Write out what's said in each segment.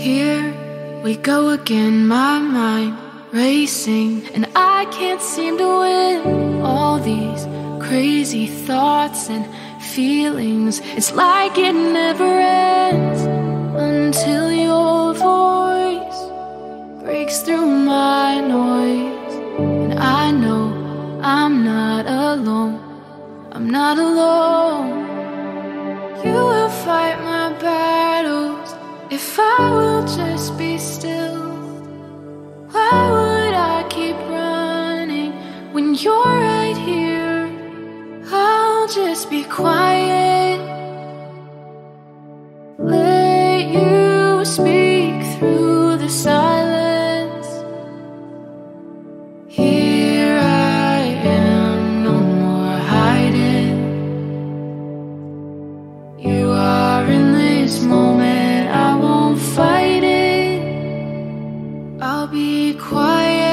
Here we go again, my mind racing, and I can't seem to win. All these crazy thoughts and feelings, it's like it never ends until your voice breaks through my noise. And I know I'm not alone, I'm not alone. You will fight my battles if I will just be still. Why would I keep running when you're right here? I'll just be quiet, let you speak through the silence. Here I am, no more hiding. You are in this moment, I won't fight it. I'll be quiet.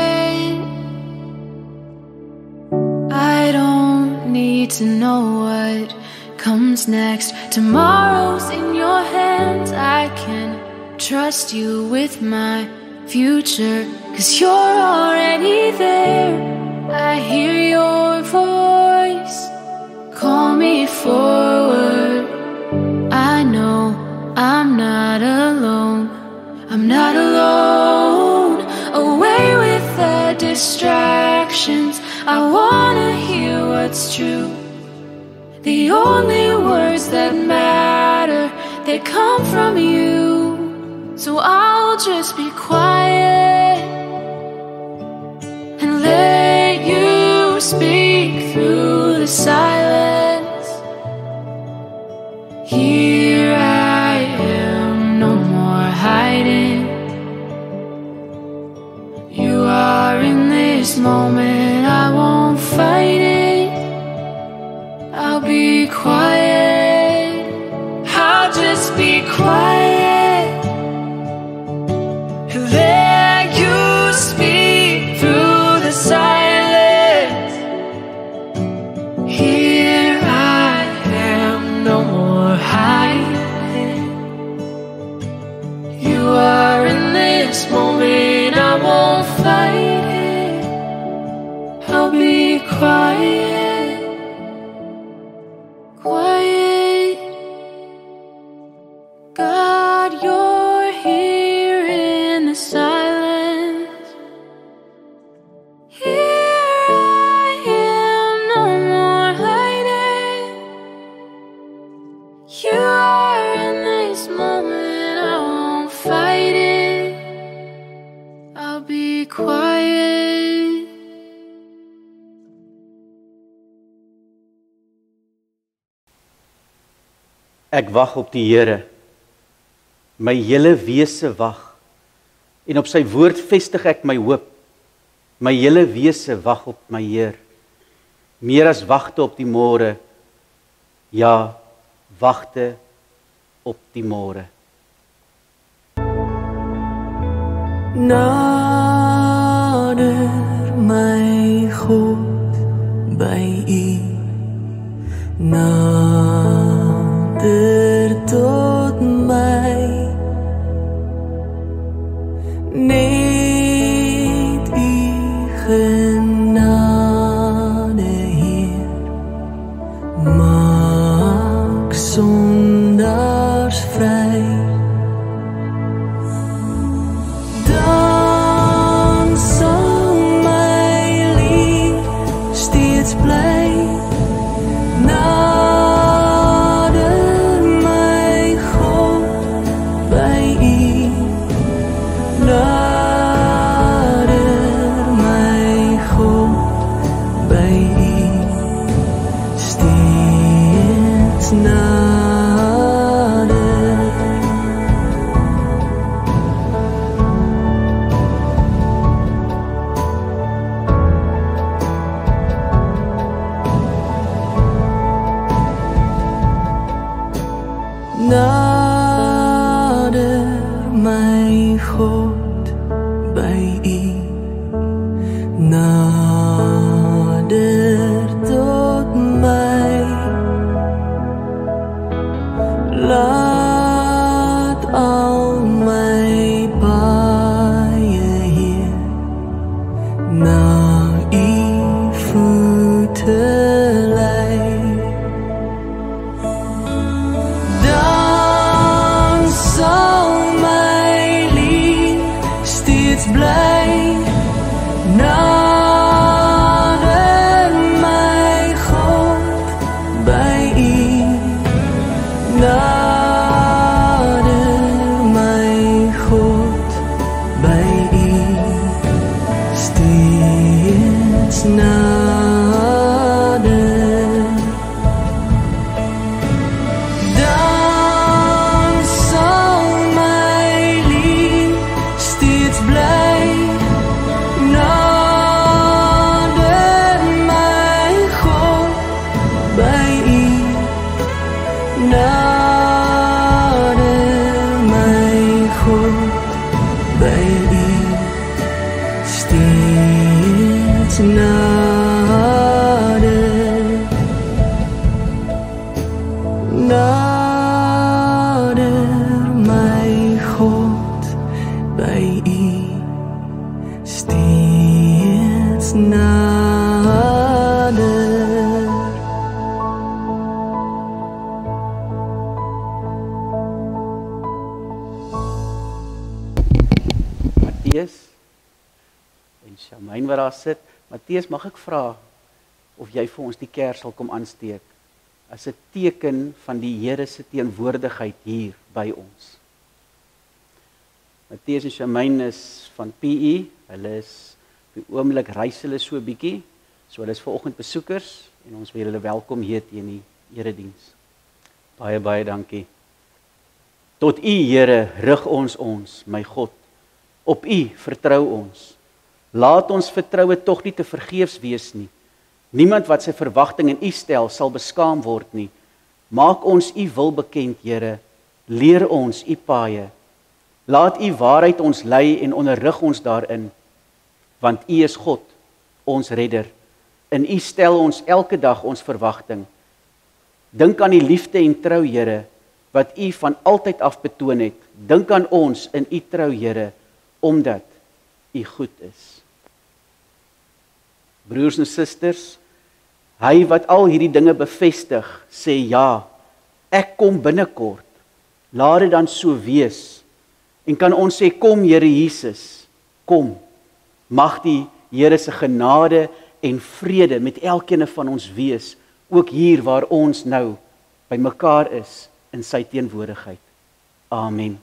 I don't need to know what comes next. Tomorrow's in your hands, I can trust you with my future, 'cause you're already there. I hear your voice, call me forward. I know I'm not alone, I'm not alone. Away with the distractions, I wanna hear what's true. The only words that matter, they come from you. So I'll just be quiet and let you speak through the silence. Here I am, no more hiding. You are in this moment, I won't fight it. I'll be quiet, I'll just be quiet and let you speak through the silence. Here I am, no more hiding. You are in this moment, I won't fight it. I'll be quiet, quiet. God, you're here in the silence. Here I am, no more hiding. You are in this moment, I won't fight it. I'll be quiet. Ek wag op die Here, my hele wese wag, en op sy woord vestig ek my hoop. My hele wese wag op my Heer, meer as wagte op die môre, ja, wagte op die môre. Nader my God by U, nader tot my, net U genade Heer, maak sondaars vry. Dan sal my lief steeds bly nader my God by U, nader my God by U, steeds nader. Nader my God by U, nader tot my, laat al my my God, by U steeds nader, nader, my God, by U steeds nader. Matteus en Shamaine wat daar sit. Matteus, mag ek vra of jy vir ons die kers sal kom aansteek as 'n teken van die Here se teenwoordigheid hier by ons. Matteus en Shamaine is van PE. Hulle is op die oomblik reis hulle so 'n bietjie. So hulle is vanoggend besoekers en ons wil hulle welkom hier teen die erediens. Baie baie dankie. Tot U, Here, rig ons, my God. Op U vertrou ons. Laat ons vertroue tog nie te vergeefs wees nie. Niemand wat sy verwagting in U stel, sal beskaam word nie. Maak ons U wil bekend, Here. Leer ons U paaie. Laat U waarheid ons lei en onderrig ons daarin. Want U is God, ons redder. In U stel ons elke dag ons verwagting. Dink aan die liefde en trou, Here, wat U van altyd af betoon het. Dink aan ons in U trou, Here, omdat U goed is. Broers en susters, hy wat al hierdie dinge bevestig, sê ja, ek kom binnekort. Laat dit dan so wees. En kan ons sê, kom Here Jesus, kom. Mag die Here se genade en vrede met elkeen van ons wees, ook hier waar ons nou by mekaar is in sy teenwoordigheid. Amen.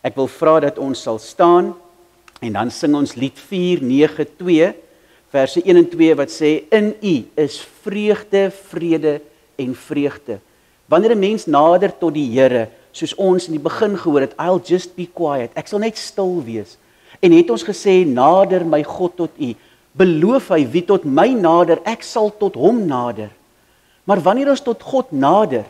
Ek wil vra dat ons sal staan en dan sing ons lied 492 verse 1 en 2 wat sê in U is vreugde, vrede en vreugde. Wanneer 'n mens nader tot die Here, soos ons in die begin gehoor het, I'll just be quiet. Ek sal net stil wees. En het ons gesê nader my God tot U. Beloof hy wie tot my nader, ek sal tot hom nader. Maar wanneer ons tot God nader,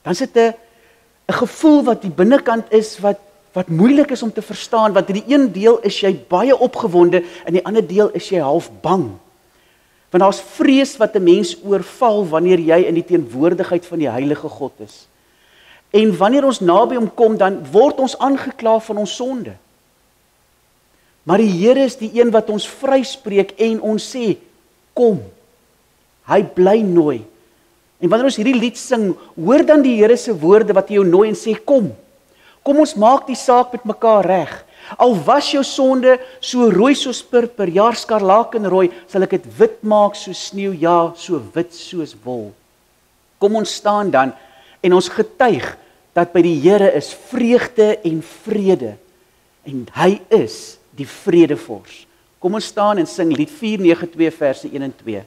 dan is dit 'n gevoel wat die binnekant is wat moeilik is om te verstaan, want in die een deel is jy baie opgewonde en in die ander deel is jy half bang. Want daar's vrees wat 'n mens oorval wanneer jy in die teenwoordigheid van die heilige God is. En wanneer ons naby hom kom, dan word ons aangekla van ons sonde. Maar die Here is die een wat ons vryspreek en ons sê, kom. Hy bly nooi. En wanneer ons hierdie lied sing, hoor dan die Here se woorde wat jou nooi en sê, kom. Kom ons maak die saak met mekaar reg. Al was jou sonde so rooi soos purper, ja skarlakenrooi, sal ek dit wit maak soos sneeu, ja, so wit soos wol. Kom ons staan dan en ons getuig dat by die Here is vreugde en vrede. En hy is die vredevors. Kom ons staan en sing lied 492 verse 1 en 2.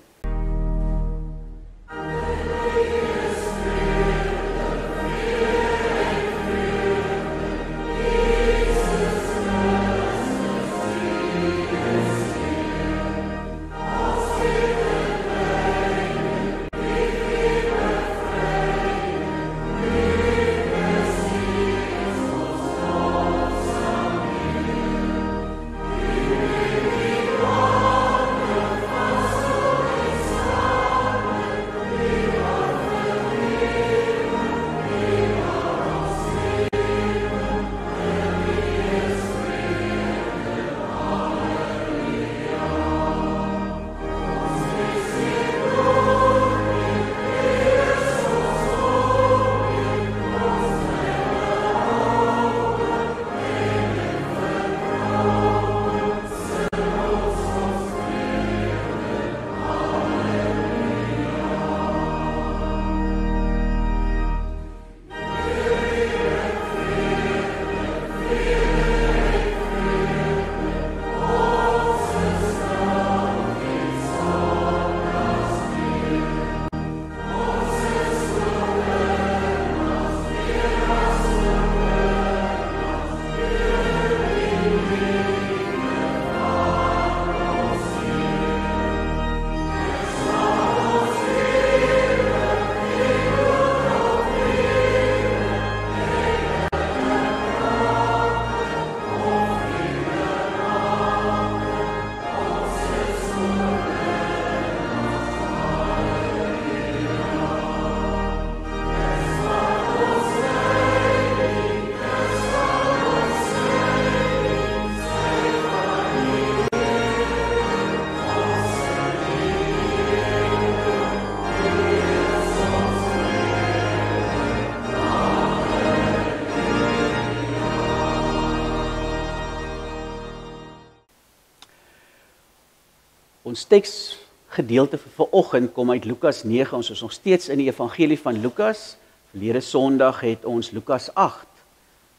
Ons teksgedeelte vir vanoggend kom uit Lukas 9. Ons is nog steeds in die evangelie van Lukas. Verlede Sondag het ons Lukas 8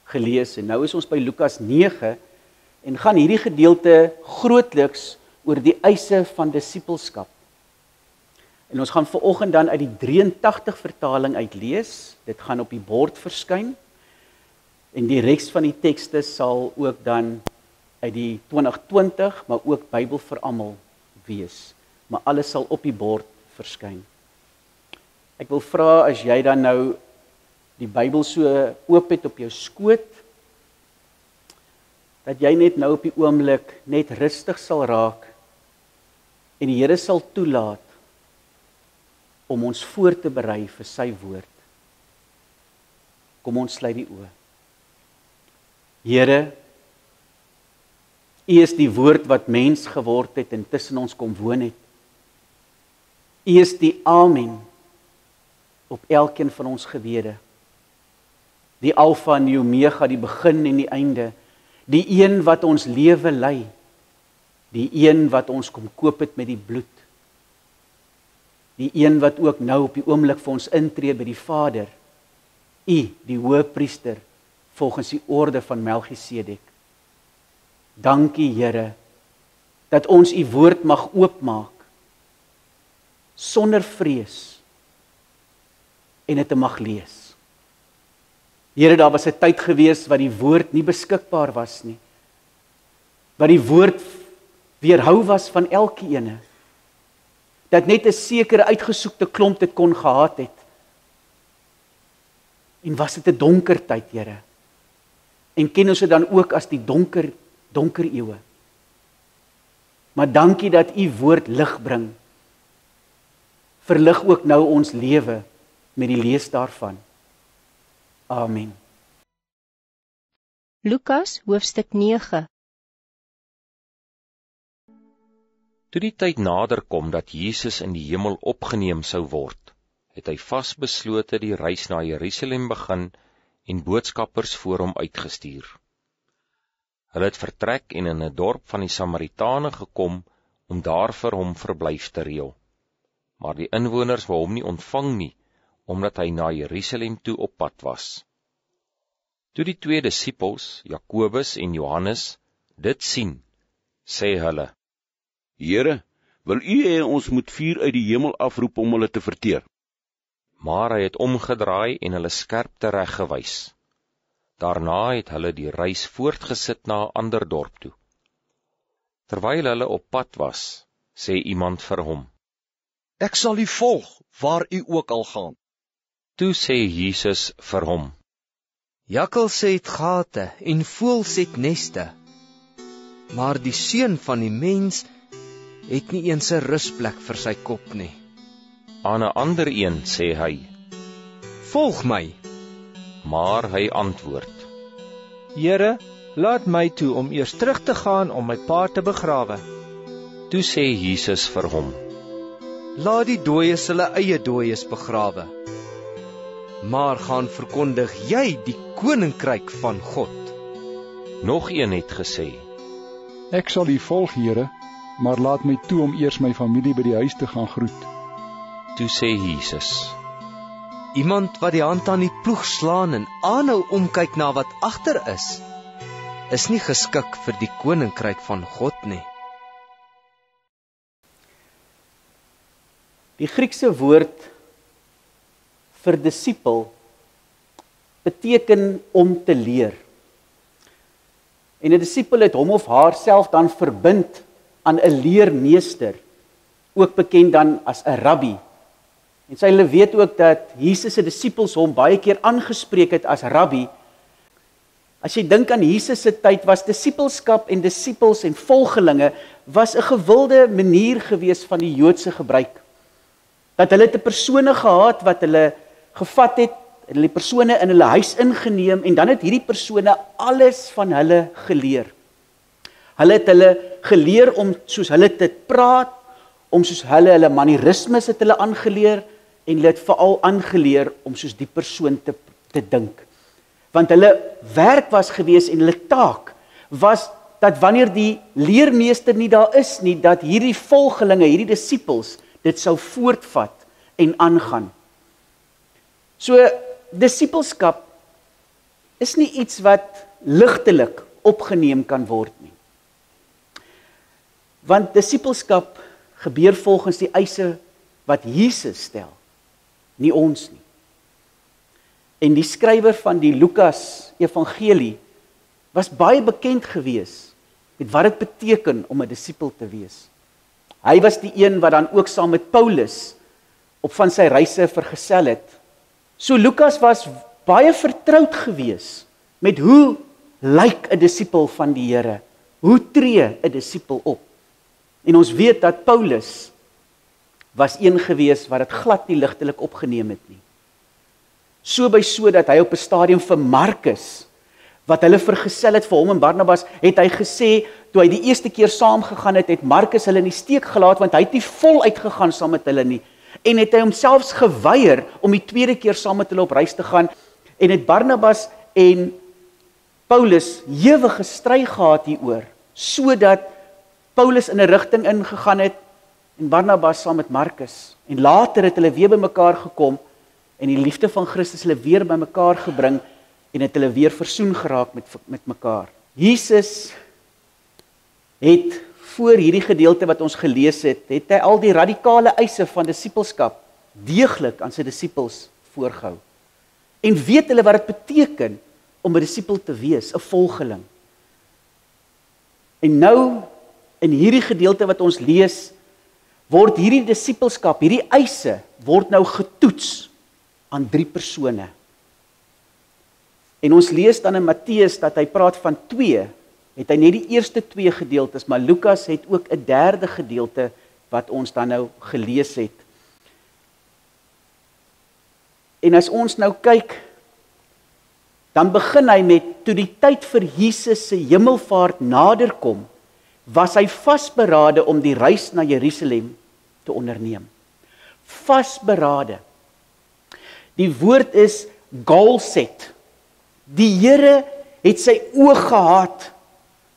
gelees en nou is ons by Lukas 9 en gaan hierdie gedeelte grootliks oor die eise van disippelskap. En ons gaan vanoggend dan uit die 83 vertaling uitlees. Dit gaan op die bord verskyn. En die res van die tekste sal ook dan uit die 2020, maar ook Bybel vir almal wees. Maar alles sal op die bord verskyn. Ek wil vra as jy dan nou die Bybel so oop het op jou skoot, dat jy net nou op die oomblik net rustig sal raak en die Here sal toelaat om ons voor te berei vir sy woord. Kom ons sluit die oë. Here, U is die woord wat mens geword het en tussen ons kom woon het. U is die Amen op elkeen van ons gebede. Die Alfa en die Omega, die begin en die einde. Die een wat ons lewe lei. Die een wat ons kom koop het met die bloed. Die een wat ook nou op die oomblik vir ons intree by die Vader. U, die Hoëpriester, volgens die orde van Melchisedek. Dankie Here, dat ons U woord mag oopmaak, sonder vrees, en dit mag lees. Here, daar was 'n tyd gewees wat die woord nie beskikbaar was nie, wat die woord weerhou was van elke ene, dat net 'n sekere uitgesoekte klomp dit kon gehad het. En was dit 'n donker tyd, Here? En ken ons dit dan ook as die donker eeue. Maar dankie dat U woord lig bring. Verlig ook nou ons lewe met die lees daarvan. Amen. Lukas hoofstuk 9. Toe die tyd nader kom dat Jesus in die hemel opgeneem sou word, het hy vasbeslote die reis na Jerusalem begin en boodskappers voor hom uitgestuur. Hulle het vertrek en in 'n dorp van die Samaritane gekom om daar vir hom verblyf te reël. Maar die inwoners wou hom nie ontvang nie, omdat hy na Jerusalem toe op pad was. Toe die twee disippels, Jakobus en Johannes, dit sien, sê hulle: Here, wil U hê ons moet vuur uit die hemel afroep om hulle te verteer? Maar hy het omgedraai en hulle skerp tereggewys. Daarna het hulle die reis voortgesit na 'n ander dorp toe. Terwyl hulle op pad was, sê iemand vir hom: Ek sal U volg, waar U ook al gaan. Toe sê Jesus vir hom: Jakkals het gate en voëls het neste, maar die Seun van die mens het nie eens 'n rusplek vir sy kop nie. Aan 'n ander een sê hy: Volg my. Maar hy antwoord: Here, laat my toe om eers terug te gaan om my pa te begrawe. Toe sê Jesus vir hom: Laat die dooies hulle eie dooies begrawe. Maar gaan verkondig jy die koninkryk van God. Nog een het gesê: Ek sal U volg, Here, maar laat my toe om eers my familie by die huis te gaan groet. Toe sê Jesus: Iemand wat die hand aan die ploeg slaan en aanhou omkyk na wat agter is nie geskik vir die koninkryk van God nie. Die Griekse woord vir disipel beteken om te leer. En 'n disipel het hom of haar self dan verbind aan 'n leermeester, ook bekend dan as 'n rabbi. En sy hulle weet ook dat Jesus se disippels hom baie keer aangespreek het as rabbi. As jy dink aan Jesus se tyd, was disipelskap en disippels en volgelinge was 'n gewilde manier gewees van die Joodse gebruik. Dat hulle 'n persone gehad wat hulle gevat het, hulle die persone in hulle huis ingeneem en dan het hierdie persone alles van hulle geleer. Hulle het hulle geleer om soos hulle te praat, om soos hulle manierismes het hulle aangeleer en hulle het veral aangeleer om soos die persoon te dink. Want hulle werk was gewees en hulle taak was dat wanneer die leermeester nie daar is nie, dat hierdie volgelinge, hierdie disippels, dit sou voortvat en aangaan. So, disippelskap is nie iets wat ligtelik opgeneem kan word nie. Want disippelskap gebeur volgens die eise wat Jesus stel, nie ons nie. En die skrywer van die Lukas evangelie was baie bekend gewees met wat dit beteken om 'n disipel te wees. Hy was die een wat dan ook saam met Paulus op van sy reise vergesel het. So Lukas was baie vertroud gewees met hoe lyk 'n disipel van die Here? Hoe tree 'n disipel op? En ons weet dat Paulus was een gewees wat dit glad nie ligtelik opgeneem het nie. So by so dat hy op 'n stadium vir Markus, wat hulle vergesel het vir hom en Barnabas, het hy gesê, toe hy die eerste keer saamgegaan het, het Markus hulle in die steek gelaat, want hy het nie vol uitgegaan saam met hulle nie. En het hy homself geweier om die tweede keer saam met hulle op reis te gaan, en het Barnabas en Paulus ewige stry gehad hieroor, sodat Paulus in 'n rigting ingegaan het, en Barnabas saam met Markus. En later het hulle weer by mekaar gekom, en die liefde van Christus hulle weer by mekaar gebring, en het hulle weer versoen geraak met mekaar. Jesus het voor hierdie gedeelte wat ons gelees het hy al die radikale eise van disipelskap deeglik aan sy disipels voorgehou. En weet hulle wat dit beteken om 'n disipel te wees, 'n volgeling. En nou, in hierdie gedeelte wat ons lees, word hierdie disipelskap, hierdie eise, word nou getoets aan 3 persone. En ons lees dan in Matteus dat hy praat van 2, het hy net die eerste 2 gedeeltes, maar Lukas het ook 'n derde gedeelte wat ons dan nou gelees het. En as ons nou kyk, dan begin hy met, toe die tyd vir Jesus se hemelvaart nader kom, was hy vasberade om die reis na Jerusalem te onderneem. Vasberade. Die woord is galset. Die Here het sy oog gehad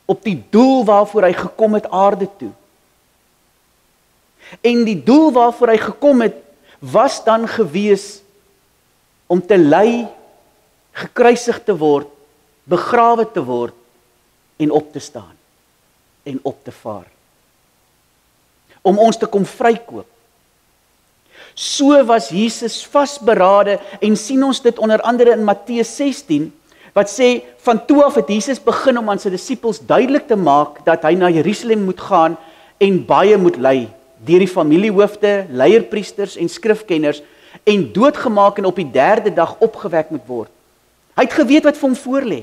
op die doel waarvoor hy gekom het aarde toe. En die doel waarvoor hy gekom het, was dan gewees om te ly, gekruisig te word, begrawe te word en op te staan en op te vaar. Om ons te kom vrykoop. So was Jesus vasberade en sien ons dit onder andere in Matteus 16, wat sê, van toe af het Jesus begin om aan sy disippels duidelik te maak dat hy na Jerusalem moet gaan en baie moet ly, deur die familiehoofde, leierpriesters en skrifkenners, en doodgemaak en op die 3de dag opgewek moet word. Hy het geweet wat vir hom voorlê.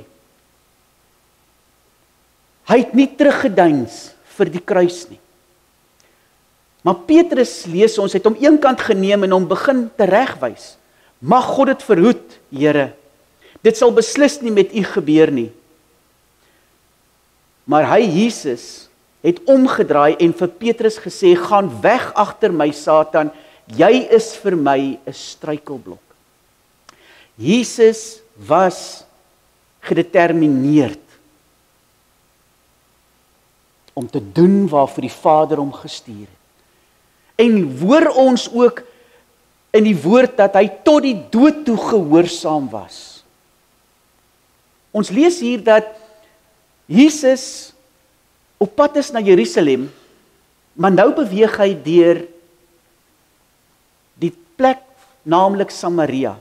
Hy het nie teruggedeins vir die kruis nie. Maar Petrus, lees ons, het hom eenkant geneem en hom begin teregwys. Mag God dit verhoed, Here. Dit sal beslis nie met u gebeur nie. Maar hy, Jesus, het omgedraai en vir Petrus gesê, gaan weg agter my, Satan, jy is vir my 'n struikelblok. Jesus was gedetermineerd om te doen waarvoor die Vader hom gestuur het. En hoor ons ook in die woord dat hy tot die dood toe gehoorsaam was. Ons lees hier dat Jesus op pad is na Jerusalem, maar nou beweeg hy deur die plek, naamlik Samaria.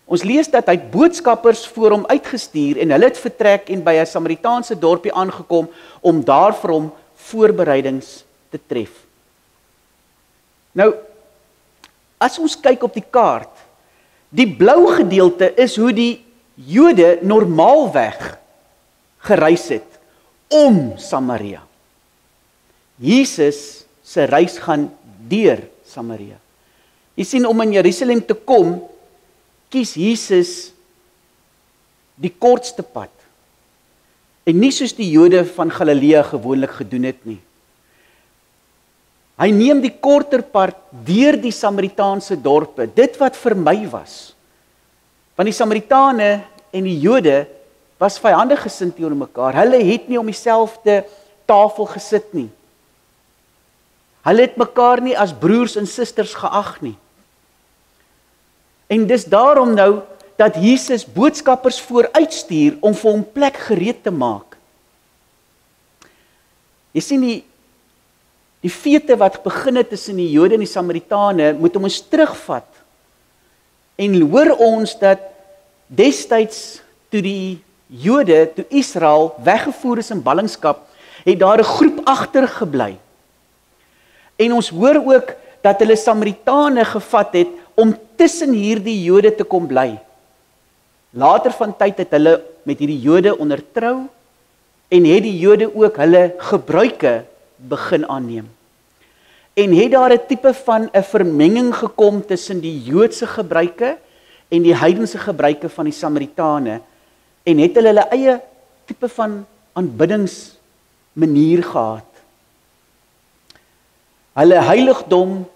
Ons lees dat hy boodskappers voor hom uitgestuur en hulle het vertrek en by 'n Samaritaanse dorpie aangekom om daar vir hom voorbereidings te tref. Nou, as ons kyk op die kaart, die blou gedeelte is hoe die Jode normaalweg gereis het om Samaria. Jesus se reis gaan deur Samaria. Jy sien, om in Jerusalem te kom, kies Jesus die kortste pad. En nie soos die Jode van Galilea gewoonlik gedoen het nie. Hy neem die korter pad deur die Samaritaanse dorpe, dit wat vermy was. Want die Samaritane en die Jode was vyandig gesind teenoor mekaar. Hulle het nie om dieselfde tafel gesit nie. Hulle het mekaar nie as broers en susters geag nie. En dis daarom nou dat Jesus boodskappers vooruitstuur om vir hom plek gereed te maak. Jy sien die fete wat begin het tussen die Jode en die Samaritane, moet ons terugvat. En hoor ons dat destyds toe die Jode, toe Israel weggevoer is in ballingskap, het daar 'n groep agtergebly. En ons hoor ook dat hulle Samaritane gevat het om tussen hierdie Jode te kom bly. Later van tyd het hulle met hierdie Jode ondertrou en het die Jode ook hulle gebruike begin aanneem. En het daar 'n tipe van 'n vermenging gekom tussen die Joodse gebruike en die heidense gebruike van die Samaritane, en het hulle eie tipe van aanbiddingsmanier gehad. Hulle heiligdom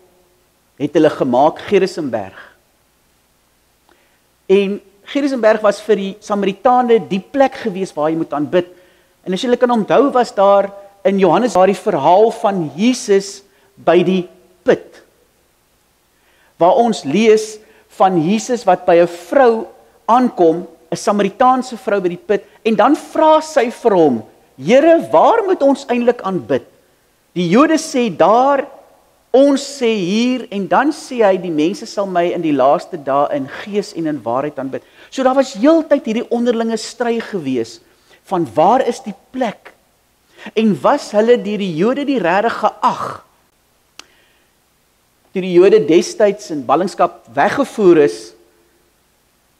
het hulle gemaak Gerisimberg. En Gerisimberg was vir die Samaritane die plek gewees waar jy moet aanbid. En as julle kan onthou, was daar in Johannes daar die verhaal van Jesus by die put, waar ons lees van Jesus wat by 'n vrou aankom, 'n Samaritaanse vrou by die put, en dan vra sy vir hom, Here, waar moet ons eintlik aanbid? Die Jode sê daar, ons sê hier, en dan sê hy, die mense sal my in die laaste dae in gees en in waarheid aanbid. So daar was heeltyd hierdie onderlinge stry gewees, van waar is die plek? En was hulle deur die Jode die regtig geag? Toe die Jode destyds in ballingskap weggevoer is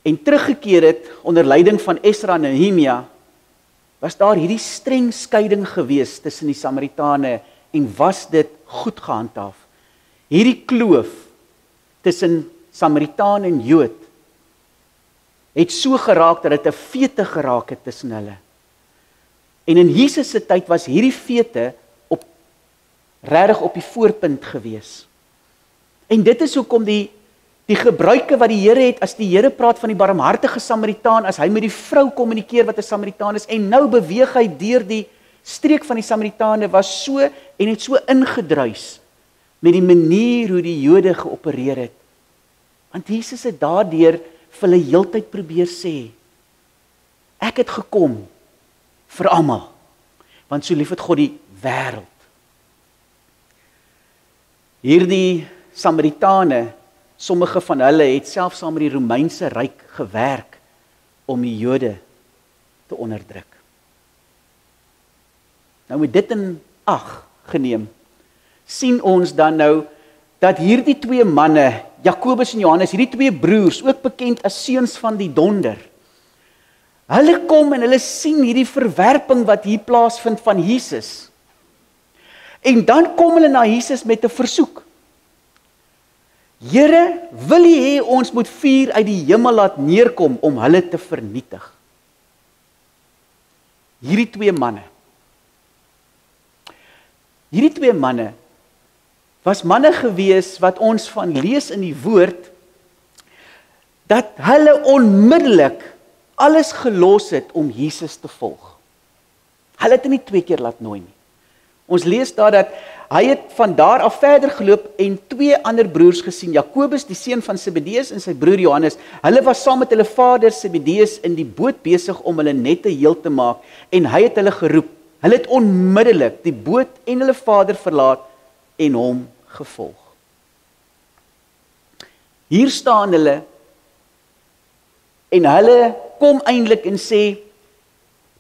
en teruggekeer het onder leiding van Esra en Nehemia, was daar hierdie streng skeiding gewees tussen die Samaritane, en was dit goed gehandhaaf. Hierdie kloof tussen Samaritaan en Jood het so geraak dat dit 'n fete geraak het tussen hulle. En in Jesus se tyd was hierdie fete regtig op die voorpunt gewees. En dit is hoekom die gebruike wat die Here het, as die Here praat van die barmhartige Samaritaan, as hy met die vrou kommunikeer wat 'n Samaritaan is, en nou beweeg hy deur die streek van die Samaritane, was so en het so ingedruis met die manier hoe die Jode geopereer het. Want Jesus het daardeur vir hulle heeltyd probeer sê, ek het gekom vir almal, want so lief het God die wêreld. Hierdie Samaritane, sommige van hulle het selfs saam met die Romeinse ryk gewerk om die Jode te onderdruk. Nou met dit in ag geneem, sien ons dan nou dat hierdie twee manne, Jakobus en Johannes, hierdie twee broers, ook bekend as seuns van die donder, hulle kom en hulle sien hierdie verwerping wat hier plaasvind van Jesus. En dan kom hulle na Jesus met 'n versoek. Here, wil U hê ons moet vuur uit die hemel laat neerkom om hulle te vernietig? Hierdie twee manne was manne gewees wat ons van lees in die woord, dat hulle onmiddellik alles gelos het om Jesus te volg. Hulle het hom nie 2 keer laat nooi nie. Ons lees daar dat hy het van daar af verder geloop en 2 ander broers gesien, Jakobus, die seun van Zebedeus, en sy broer Johannes. Hulle was saam met hulle vader Zebedeus in die boot besig om hulle nette heel te maak, en hy het hulle geroep. Hulle het onmiddellik die boot en hulle vader verlaat en hom gevolg. Hier staan hulle, en hulle kom eintlik en sê,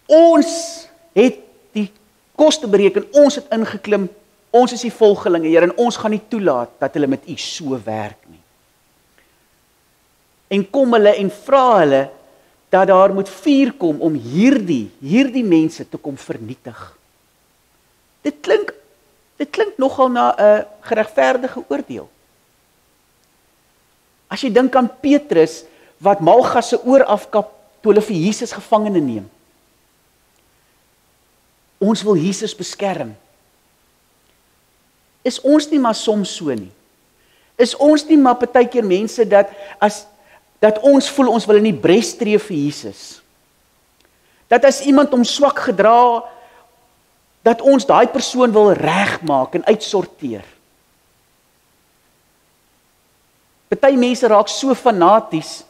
ons het die koste bereken, ons het ingeklim, ons is die volgelinge, Here, en ons gaan nie toelaat dat hulle met U so werk nie. En kom hulle en vra hulle dat daar moet vuur kom om hierdie mense te kom vernietig. Dit klink nogal na 'n geregverdige oordeel. As jy dink aan Petrus wat Malgas se oor afkap toe hulle vir Jesus gevangene neem. Ons wil Jesus beskerm. Is ons nie maar soms so nie? Is ons nie maar partykeer mense dat ons voel ons wil in die bres tree vir Jesus? Dat as iemand hom swak gedra, dat ons daai persoon wil regmaak en uitsorteer. Party mense raak so fanaties,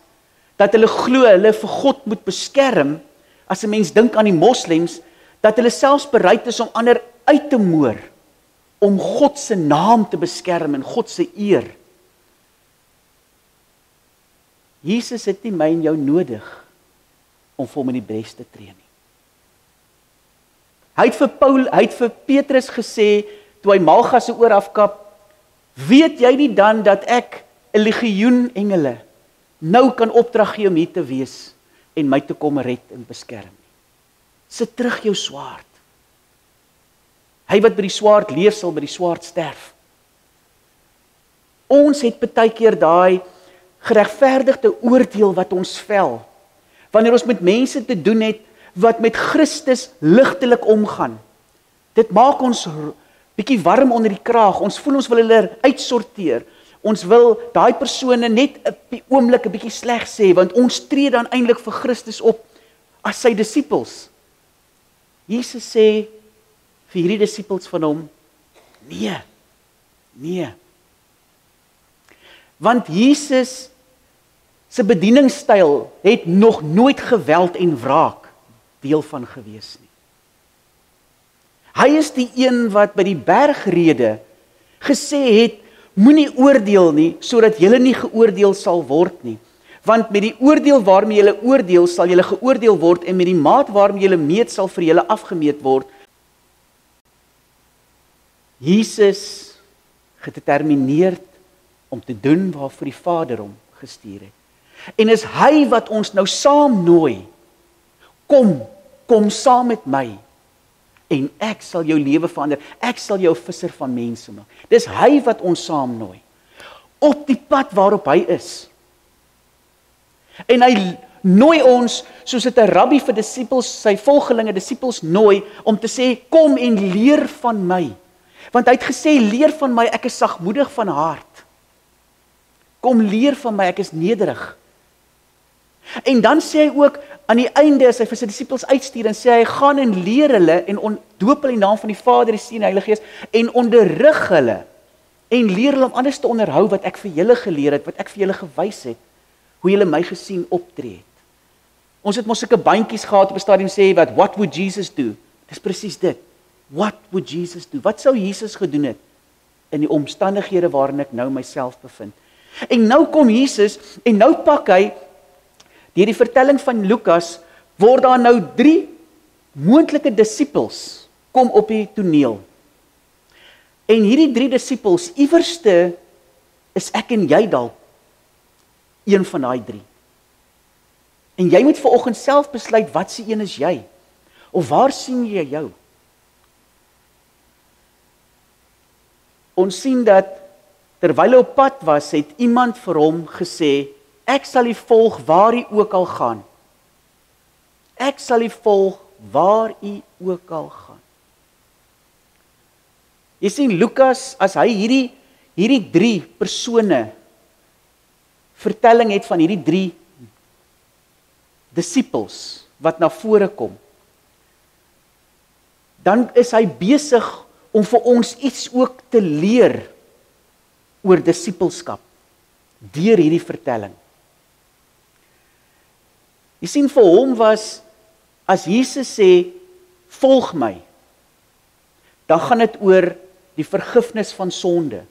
dat hulle glo hulle vir God moet beskerm, as 'n mens dink aan die moslems, dat hulle selfs bereid is om ander uit te moor, om God se naam te beskerm en God se eer. Jesus het nie my en jou nodig om vir hom in die bres te tree nie. Hy het vir Petrus gesê, toe hy Malga se oor afkap, weet jy nie dan dat ek 'n legioen engele nou kan opdrag gee om hier te wees en my te kom red en beskerm nie. Sit terug jou swaard. Hy wat by die swaard leef, sal by die swaard sterf. Ons het baie keer daai geregverdigde oordeel wat ons vel, wanneer ons met mense te doen het, wat met Christus ligtelik omgaan. Dit maak ons bietjie warm onder die kraag, ons voel ons wil hulle uitsorteer, ons wil daai persone net 'n oomblik 'n bietjie sleg sê, want ons tree dan eintlik vir Christus op as sy disippels. Jesus sê vir hierdie disippels van hom, nee. Want Jesus se bedieningsstyl het nog nooit geweld en wraak deel van gewees nie. Hy is die een wat by die bergrede gesê het, moenie oordeel nie, sodat julle nie geoordeel sal word nie. Want met die oordeel waarmee julle oordeel, sal julle geoordeel word, en met die maat waarmee julle meet, sal vir julle afgemeet word. Jesus gedetermineerd om te doen waarvoor die Vader hom gestuur het. En is hy wat ons nou saam nooi, kom saam met my, en ek sal jou lewe verander, ek sal jou visser van mense maak. Dis hy wat ons saam nooi, op die pad waarop hy is. En hy nooi ons, soos dit 'n rabbi vir disippels, sy volgelinge disippels nooi, om te sê, kom en leer van my. Want hy het gesê, leer van my, ek is sagmoedig van hart. Kom leer van my, ek is nederig. En dan sê hy ook, aan die einde, as hy vir sy disippels uitstuur, en sê hy, gaan en leer hulle, en doop hulle in die naam van die Vader, die Seun en die Heilige Gees, en onderrig hulle, en leer hulle om anders te onderhou, wat ek vir julle geleer het, wat ek vir julle gewys het, hoe julle my gesien optree het. Ons het mos sulke bandjies gehad op 'n stadium sê, what would Jesus do? Dis presies dit. What would Jesus do? Wat sou Jesus gedoen het in die omstandighede waarin ek nou myself bevind? En nou kom Jesus, en nou pak hy, deur die vertelling van Lukas, word daar nou 3 moontlike disippels kom op die toneel. En hierdie 3 disippels, iewerste is ek en jy dalk een van daai 3. En jy moet vanoggend self besluit, wat se een is jy? Of waar sien jy jou? Ons sien dat, terwyl hy op pad was, het iemand vir hom gesê, ek sal u volg waar u ook al gaan. Ek sal u volg waar u ook al gaan. Jy sien, Lukas, as hy hierdie 3 persone vertelling het van hierdie 3 disippels wat na vore kom, dan is hy besig om vir ons iets ook te leer oor disippelskap deur hierdie vertelling. Jy sien, vir hom was, as Jesus sê, volg my, dan gaan dit oor die vergifnis van sonde.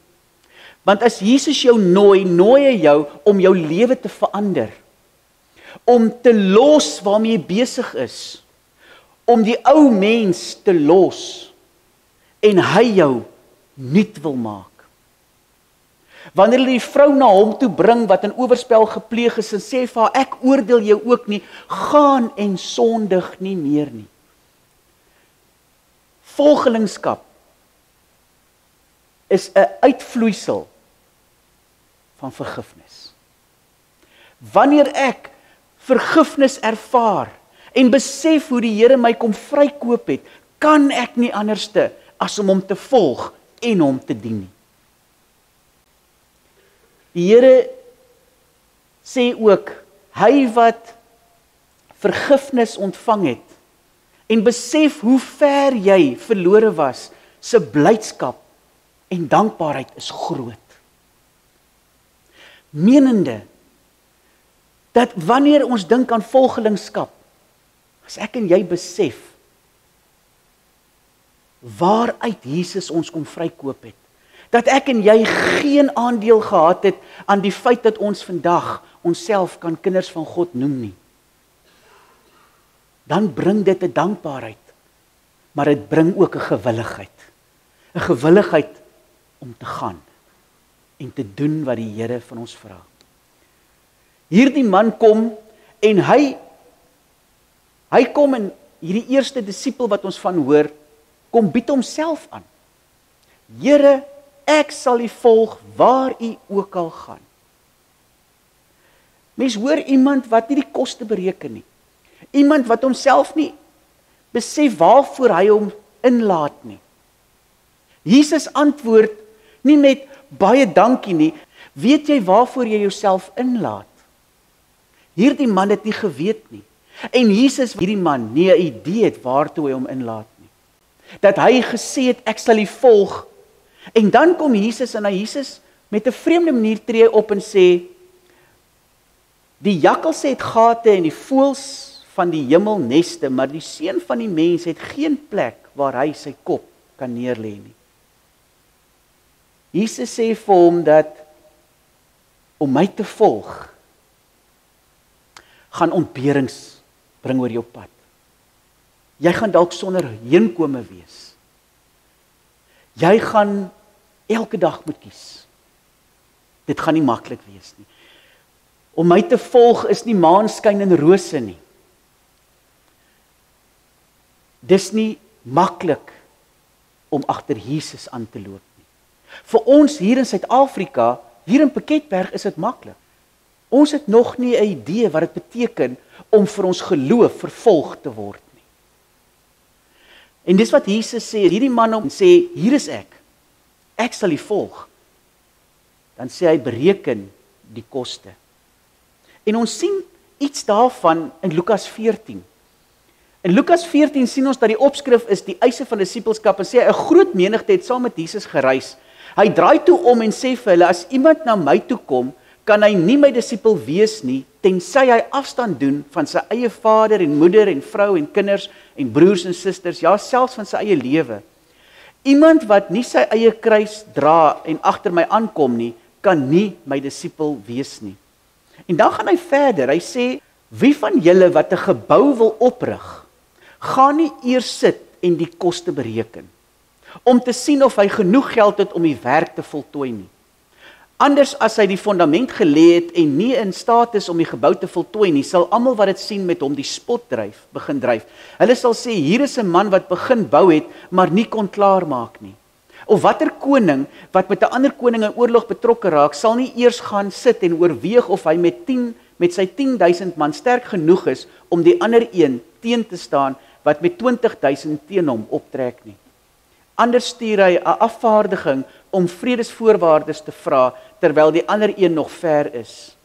Want as Jesus jou nooi hy jou om jou lewe te verander, om te los waarmee jy besig is, om die ou mens te los, en hy jou nuut wil maak. Wanneer hulle die vrou na hom toe bring wat in oorspel gepleeg is, en sê vir haar, ek oordeel jou ook nie, gaan en sondig nie meer nie. Volgelingskap is 'n uitvloeisel van vergifnis. Wanneer ek vergifnis ervaar en besef hoe die Here my kom vrykoop het, kan ek nie anderste as om hom te volg en hom te dien nie. Die Here sê ook, hy wat vergifnis ontvang het, en besef hoe ver jy verlore was, se blydskap en dankbaarheid is groot. Menende, dat wanneer ons dink aan volgelingskap, as ek en jy besef, waaruit Jesus ons kom vrykoop het, dat ek en jy geen aandeel gehad het aan die feit dat ons vandag onsself kan kinders van God noem nie, dan bring dit 'n dankbaarheid, maar dit bring ook 'n gewilligheid om te gaan en te doen wat die Here van ons vra. Hierdie man kom en hy kom en hierdie eerste disipel wat ons van hoor, kom bied homself aan. Here, ek sal U volg waar U ook al gaan. Mens hoor iemand wat nie die koste bereken nie. Iemand wat homself nie besef waarvoor hy hom inlaat nie. Jesus antwoord nie met baie dankie nie. Weet jy waarvoor jy jouself inlaat? Hierdie man het nie geweet nie. En Jesus, hierdie man, nie 'n idee het waartoe hy hom inlaat nie. Dat hy gesê het, ek sal U volg. En dan kom Jesus en Jesus met 'n vreemde manier tree op en sê, die jakkalse het gate en die voëls van die hemel neste, maar die seun van die mens het geen plek waar hy sy kop kan neerlê nie. Jesus sê vir hom dat om my te volg gaan ontberings bring oor jou pad. Jy gaan dalk sonder heenkome wees. Jy gaan elke dag moet kies. Dit gaan nie maklik wees nie. Om my te volg is nie maanskyn en rose nie. Dis nie maklik om agter Jesus aan te loop nie. Vir ons hier in Suid-Afrika, hier in Piketberg is dit maklik. Ons het nog nie 'n idee wat dit beteken om vir ons geloof vervolg te word nie. En dis wat Jesus sê, hierdie man om sê, hier is ek sal U volg. Dan sê hy, bereken die koste. En ons sien iets daarvan in Lukas 14. In Lukas 14 sien ons dat die opskrif is die eise van disipelskap en sê 'n groot menigte het saam met Jesus gereis. Hy draai toe om en sê vir hulle, as iemand na my toe kom, kan hy nie my disipel wees nie, tensy hy afstand doen van sy eie vader en moeder en vrou en kinders en broers en susters, ja selfs van sy eie lewe. Iemand wat nie sy eie kruis dra en agter my aankom nie, kan nie my disipel wees nie. En dan gaan hy verder, hy sê, wie van julle wat 'n gebou wil oprig, gaan nie eers sit en die koste bereken, om te sien of hy genoeg geld het om die werk te voltooi nie. Anders as hy die fondament gelê het en nie in staat is om die gebou te voltooi nie, sal almal wat dit sien met hom die spot begin dryf. Hulle sal sê, hier is 'n man wat begin bou het, maar nie kon klaarmaak nie. Of watter koning wat met 'n ander koning in oorlog betrokke raak, sal nie eers gaan sit en oorweeg of hy met sy 10.000 man sterk genoeg is om die ander een teen te staan wat met 20.000 teen hom optrek nie. Anders stuur hy 'n afvaardiging om vredesvoorwaardes te vra terwyl die ander een nog ver is.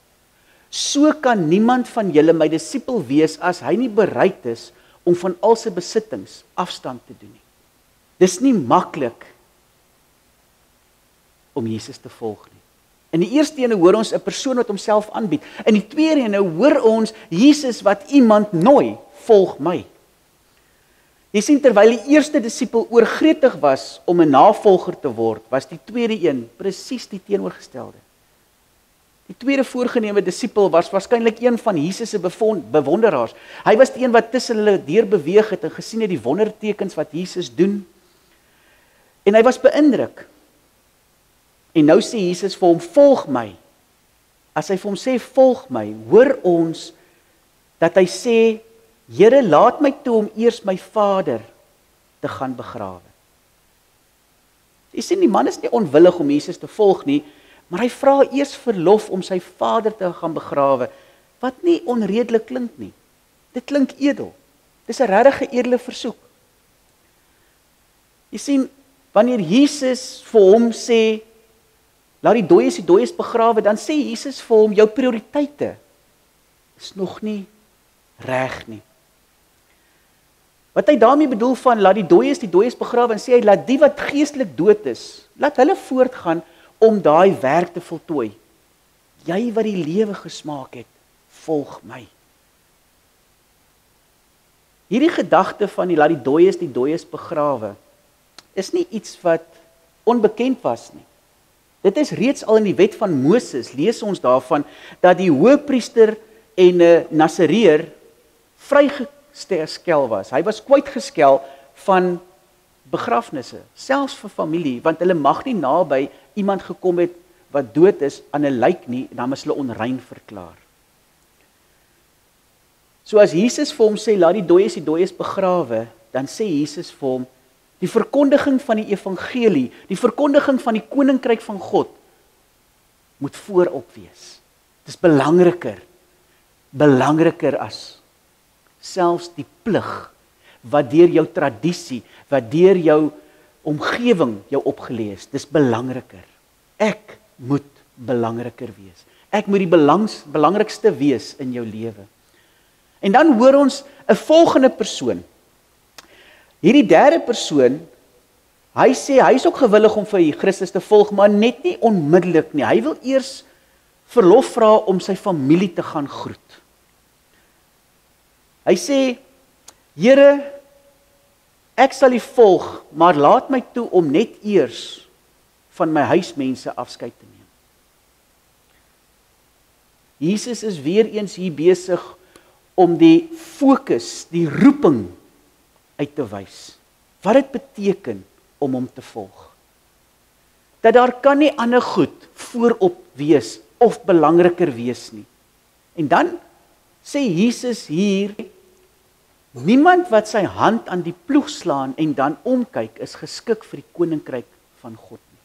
So kan niemand van julle my disipel wees as hy nie bereid is om van al sy besittings afstand te doen nie. Dis nie maklik om Jesus te volg nie. In die eerste ene hoor ons 'n persoon wat homself aanbied. In die tweede ene hoor ons Jesus wat iemand nooi, volg my. Jy sien, terwyl die eerste disipel oorgretig was om 'n navolger te word, was die tweede een presies die teenoorgestelde. Die tweede voorgenome disipel was waarskynlik een van Jesus se bewonderaars. Hy was die een wat tussen hulle deur beweeg het en gesien het die wondertekens wat Jesus doen. En hy was beïndruk. En nou sê Jesus vir hom, volg my. As hy vir hom sê, volg my, hoor ons dat hy sê, Here, laat my toe om eers my vader te gaan begrawe. Jy sien, die man is nie onwillig om Jesus te volg nie, maar hy vra eers verlof om sy vader te gaan begrawe, wat nie onredelik klink nie. Dit klink edel. Dis 'n regtig edele versoek. Jy sien, wanneer Jesus vir hom sê, laat die dooies begrawe, dan sê Jesus vir hom, jou prioriteite is nog nie reg nie. Wat hy daarmee bedoel van, laat die dooies begrawe, en sê hy, laat die wat geestelik dood is, laat hulle voortgaan om daai werk te voltooi. Jy wat die lewe gesmaak het, volg my. Hierdie gedagte van die laat die dooies begrawe, is nie iets wat onbekend was nie. Dit is reeds al in die wet van Moses, lees ons daarvan, dat die hoëpriester en 'n Nasareer vrygeskel was. Hy was kwytgeskel van begrafnisse, selfs vir familie, want hulle mag nie naby iemand gekom het wat dood is aan 'n lijk nie, dan is hulle onrein verklaar. So as Jesus vir hom sê, laat die dooies begrawe, dan sê Jesus vir hom, die verkondiging van die evangelie, die verkondiging van die koninkryk van God, moet voorop wees. Dit is belangriker as selfs die plig, wat deur jou tradisie, wat deur jou omgewing jou opgelees, dis belangriker. Ek moet belangriker wees. Ek moet die belangrikste wees in jou lewe. En dan hoor ons 'n volgende persoon. Hierdie derde persoon, hy sê, hy is ook gewillig om vir Christus te volg, maar net nie onmiddellik nie. Hy wil eers verlof vra om sy familie te gaan groet. Hy sê, Here, ek sal U volg, maar laat my toe om net eers van my huismense afskeid te neem. Jesus is weer eens hier besig om die fokus, die roeping uit te wys. Wat dit beteken om hom te volg. Dat daar kan nie ander goed voorop wees of belangriker wees nie. En dan sê Jesus hier, niemand wat sy hand aan die ploeg slaan en dan omkyk is geskik vir die koninkryk van God nie.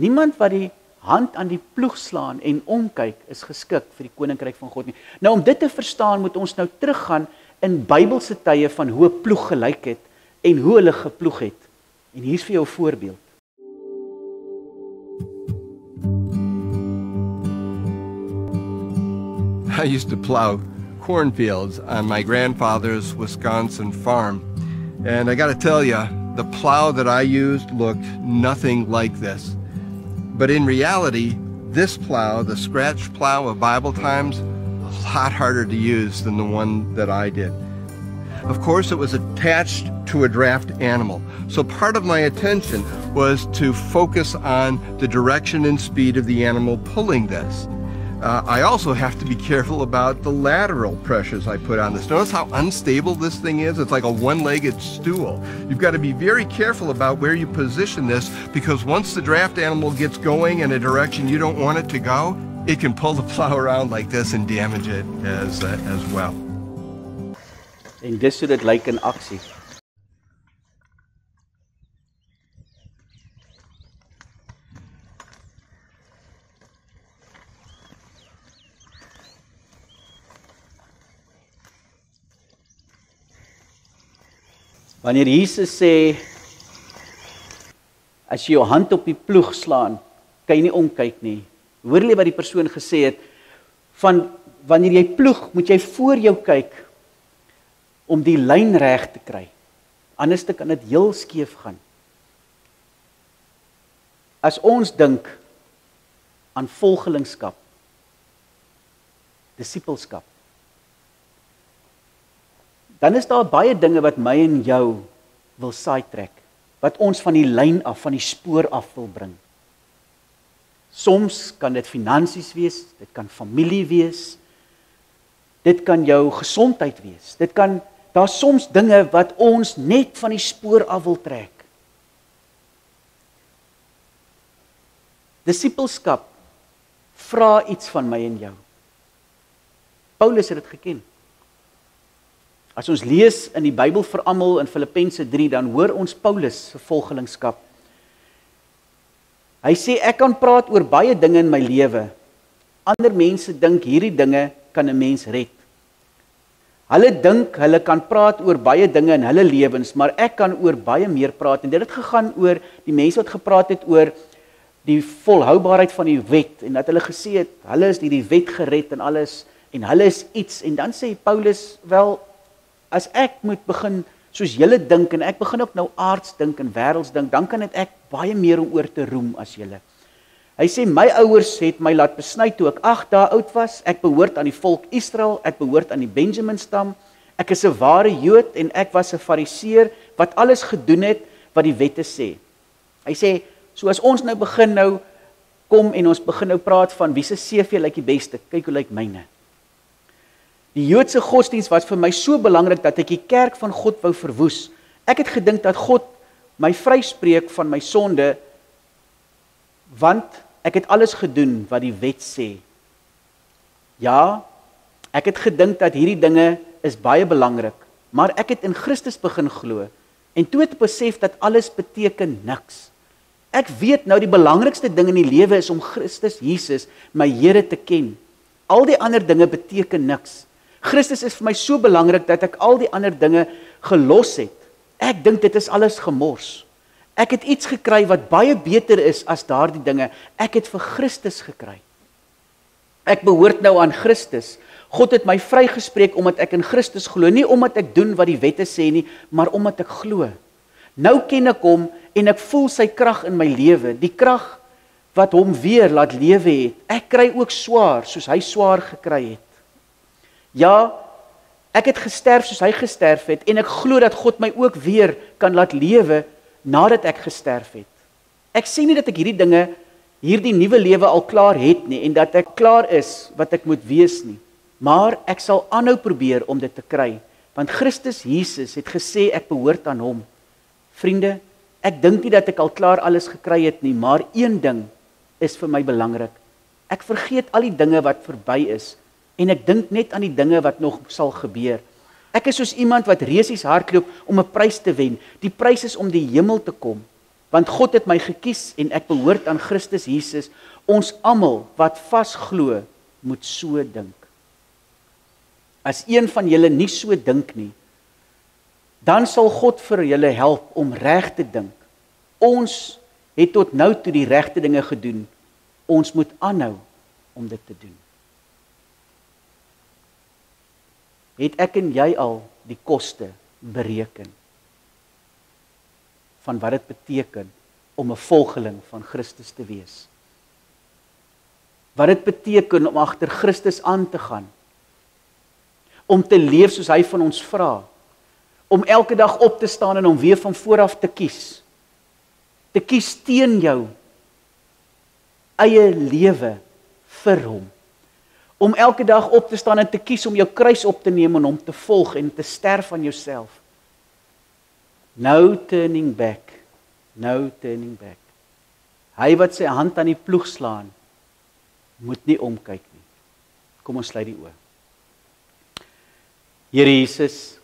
Niemand wat die hand aan die ploeg slaan en omkyk is geskik vir die koninkryk van God nie. Nou om dit te verstaan moet ons nou teruggaan in Bybelse tye van hoe 'n ploeg gelyk het en hoe hulle geploeg het. En hier's vir jou 'n voorbeeld. I used to plow cornfields on my grandfather's Wisconsin farm. And I got to tell you, the plow that I used looked nothing like this. But in reality, this plow, the scratch plow of Bible times, a lot harder to use than the one that I did. Of course, it was attached to a draft animal. So part of my attention was to focus on the direction and speed of the animal pulling this. I also have to be careful about the lateral pressures I put on this. Notice how unstable this thing is? It's like a one-legged stool. You've got to be very careful about where you position this, because once the draft animal gets going in a direction you don't want it to go, it can pull the plow around like this and damage it as well. En dis hoe dit lyk in aksie. Wanneer Jesus sê, as jy jou hand op die ploeg slaan, kan jy nie omkyk nie. Hoor jy wat die persoon gesê het, van wanneer jy ploeg, moet jy voor jou kyk, om die lyn reg te kry. Anders kan dit heel skeef gaan. As ons dink aan volgelingskap, disippelskap, dan is daar baie dinge wat my en jou wil sidetrack, wat ons van die lyn af, van die spoor af wil bring. Soms kan dit finansies wees, dit kan familie wees, dit kan jou gesondheid wees, daar's soms dinge wat ons net van die spoor af wil trek. Disippelskap vra iets van my en jou. Paulus het dit geken. As ons lees in die Bybel vir almal in Filippense 3, dan hoor ons Paulus se volgelingskap. Hy sê, ek kan praat oor baie dinge in my lewe. Ander mense dink hierdie dinge kan 'n mens red. Hulle dink hulle kan praat oor baie dinge in hulle lewens, maar ek kan oor baie meer praat. En dit het gegaan oor die mense wat gepraat het oor die volhoubaarheid van die wet, en dat hulle gesê het, hulle is deur die wet gered en alles, en hulle is iets. En dan sê Paulus, wel, As ek moet begin soos julle dink en ek begin ook nou aards dink en wêrelds dink, dan kan dit ek baie meer om oor te roem as julle. Hy sê my ouers het my laat besny toe ek 8 dae oud was. Ek behoort aan die volk Israel, ek behoort aan die Benjamin stam. Ek is 'n ware Jood en ek was 'n Fariseer wat alles gedoen het wat die wette sê. Hy sê, so as ons nou begin nou kom en ons begin nou praat van wie se CV lyk die beste, kyk hoe lyk myne. Die Joodse godsdienst was vir my so belangrik dat ek die kerk van God wou verwoes. Ek het gedink dat God my vryspreek van my sonde, want ek het alles gedoen wat die wet sê. Ja, ek het gedink dat hierdie dinge is baie belangrik, maar ek het in Christus begin glo en toe het besef dat alles beteken niks. Ek weet nou die belangrikste ding in die lewe is om Christus Jesus, my Here, te ken. Al die ander dinge beteken niks. Christus is vir my so belangrik dat ek al die ander dinge gelos het. Ek dink dit is alles gemors. Ek het iets gekry wat baie beter is as daardie dinge. Ek het vir Christus gekry. Ek behoort nou aan Christus. God het my vrygespreek omdat ek in Christus glo, nie omdat ek doen wat die wette sê nie, maar omdat ek glo. Nou ken ek hom en ek voel sy krag in my lewe, die krag wat hom weer laat lewe het. Ek kry ook swaar soos hy swaar gekry het. Ja, ek het gesterf soos hy gesterf het en ek glo dat God my ook weer kan laat lewe nadat ek gesterf het. Ek sê nie dat ek hierdie nuwe lewe al klaar het nie en dat ek klaar is wat ek moet wees nie, maar ek sal aanhou probeer om dit te kry, want Christus Jesus het gesê ek behoort aan hom. Vriende, ek dink nie dat ek al klaar alles gekry het nie, maar een ding is vir my belangrik. Ek vergeet al die dinge wat verby is en ek dink net aan die dinge wat nog sal gebeur. Ek is soos iemand wat resies hardloop om 'n prys te wen. Die prys is om die hemel te kom, want God het my gekies en ek behoort aan Christus Jesus. Ons almal wat vas glo, moet so dink. As een van julle nie so dink nie, dan sal God vir julle help om reg te dink. Ons het tot nou toe die regte dinge gedoen. Ons moet aanhou om dit te doen. Het ek en jy al die koste bereken van wat dit beteken om 'n volgeling van Christus te wees? Wat dit beteken om agter Christus aan te gaan? Om te leef soos hy van ons vra? Om elke dag op te staan en om weer van vooraf te kies? Te kies teen jou eie lewe vir hom? Om elke dag op te staan en te kies om jou kruis op te neem en hom te volg en te sterf aan jouself. No turning back. No turning back. Hy wat sy hand aan die ploeg slaan, moet nie omkyk nie. Kom ons sluit die oë. Here Jesus,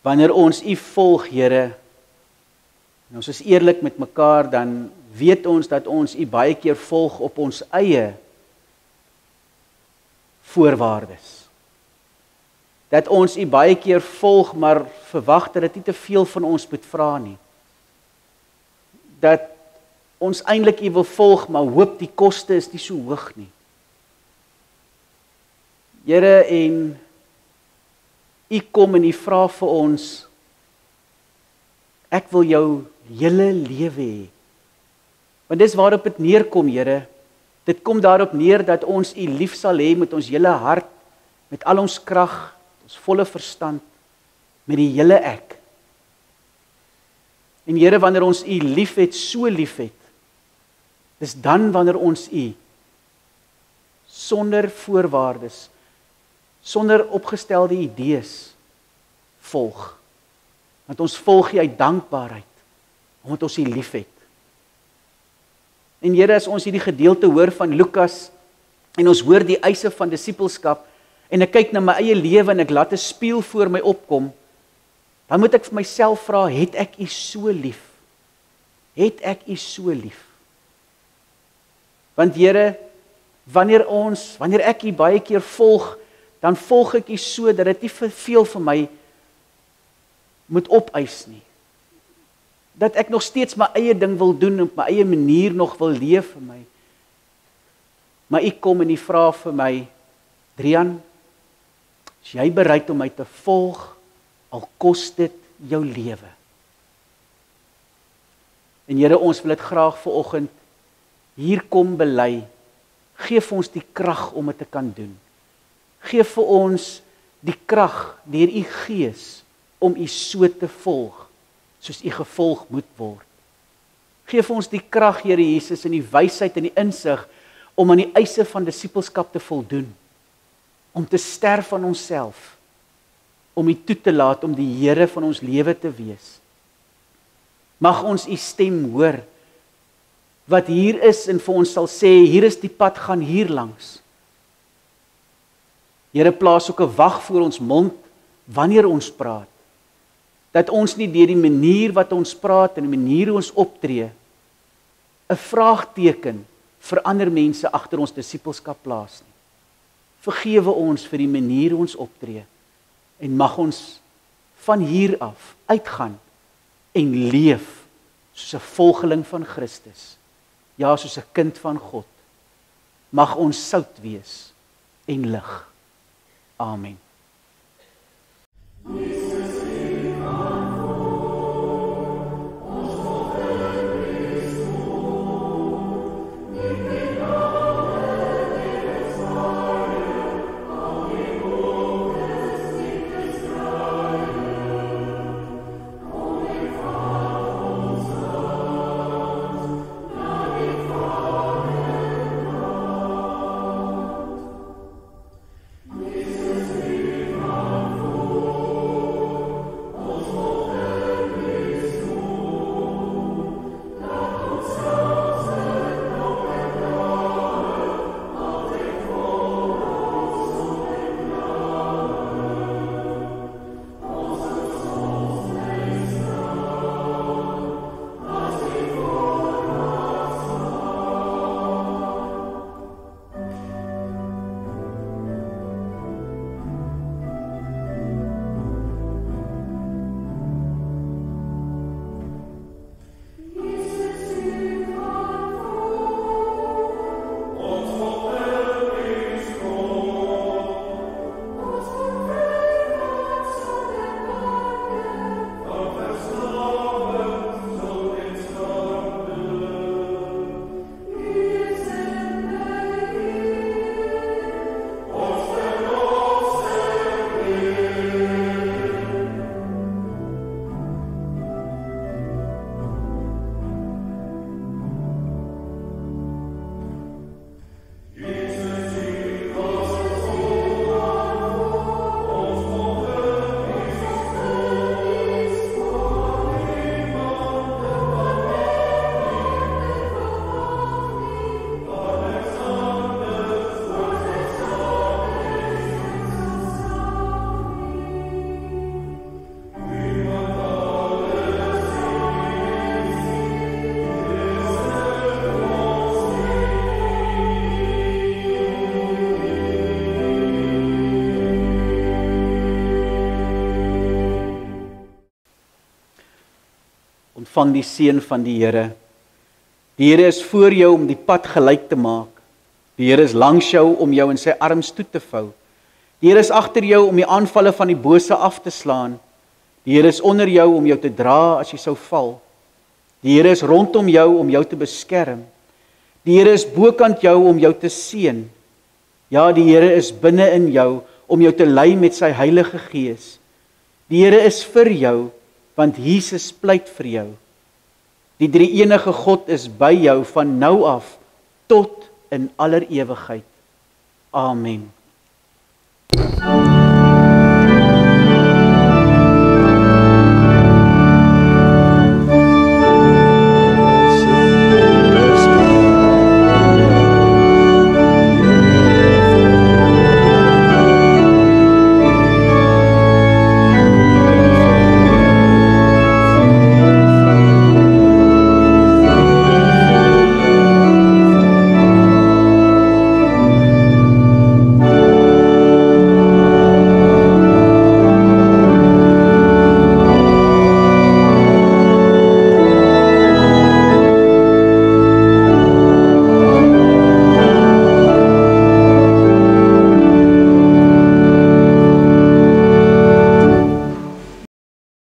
wanneer ons U volg, Here, en ons is eerlik met mekaar, dan weet ons dat ons U baie keer volg op ons eie voorwaardes. Dat ons U baie keer volg, maar verwag dat dit nie te veel van ons moet vra nie. Dat ons eintlik U wil volg, maar hoop die koste is nie so hoog nie. Here, en U kom en U vra vir ons, ek wil jou hele lewe hê. Want dis waarop dit neerkom, Here. Dit kom daarop neer dat ons U lief sal hê met ons hele hart, met al ons krag, ons volle verstand, met die hele ek. En Here, wanneer ons U liefhet, so liefhet, dis dan wanneer ons U sonder voorwaardes, sonder opgestelde idees volg. Want ons volg U uit dankbaarheid, omdat ons U liefhet. En Here, as ons hierdie gedeelte hoor van Lukas, en ons hoor die eise van disippelskap, en ek kyk na my eie lewe, en ek laat 'n spieël voor my opkom, dan moet ek vir myself vra, het ek U so lief? Het ek U so lief? Want Here, wanneer ek U baie keer volg, dan volg ek U so, dat dit nie veel vir my moet opeis nie. Dat ek nog steeds my eie ding wil doen, op my eie manier nog wil leef vir my. Maar U kom en U vra vir my, Drian, Is jy bereid om my te volg, al kos dit jou lewe? En Here, ons wil dit graag vanoggend hier kom bely. Geef ons die krag om dit te kan doen. Geef vir ons die krag deur u Gees om u so te volg, soos u gevolg moet word. Geef ons die krag, Here Jesus, en die wysheid en die insig om aan die eise van disippelskap te voldoen, om te sterf aan onsself, om u toe te laat om die Here van ons lewe te wees. Mag ons u stem hoor, wat hier is en vir ons sal sê, hier is die pad, gaan hier langs. Here, plaas ook 'n wag voor ons mond wanneer ons praat, dat ons nie deur die manier wat ons praat en die manier hoe ons optree 'n vraagteken vir ander mense agter ons disippelskap plaas nie. Vergewe ons vir die manier hoe ons optree en mag ons van hier af uitgaan en leef soos 'n volgeling van Christus. Ja, soos 'n kind van God. Mag ons sout wees en lig. Amen. Ontvang die seën van die Here. Die Here is voor jou om die pad gelyk te maak. Die Here is langs jou om jou in sy arms toe te vou. Die Here is agter jou om die aanvalle van die bose af te slaan. Die Here is onder jou om jou te dra as jy sou val. Die Here is rondom jou om jou te beskerm. Die Here is bokant jou om jou te seën. Ja, die Here is binne in jou om jou te lei met sy Heilige Gees. Die Here is vir jou, want Jesus pleit vir jou. Die drie-enige God is by jou van nou af tot in aller ewigheid. Amen.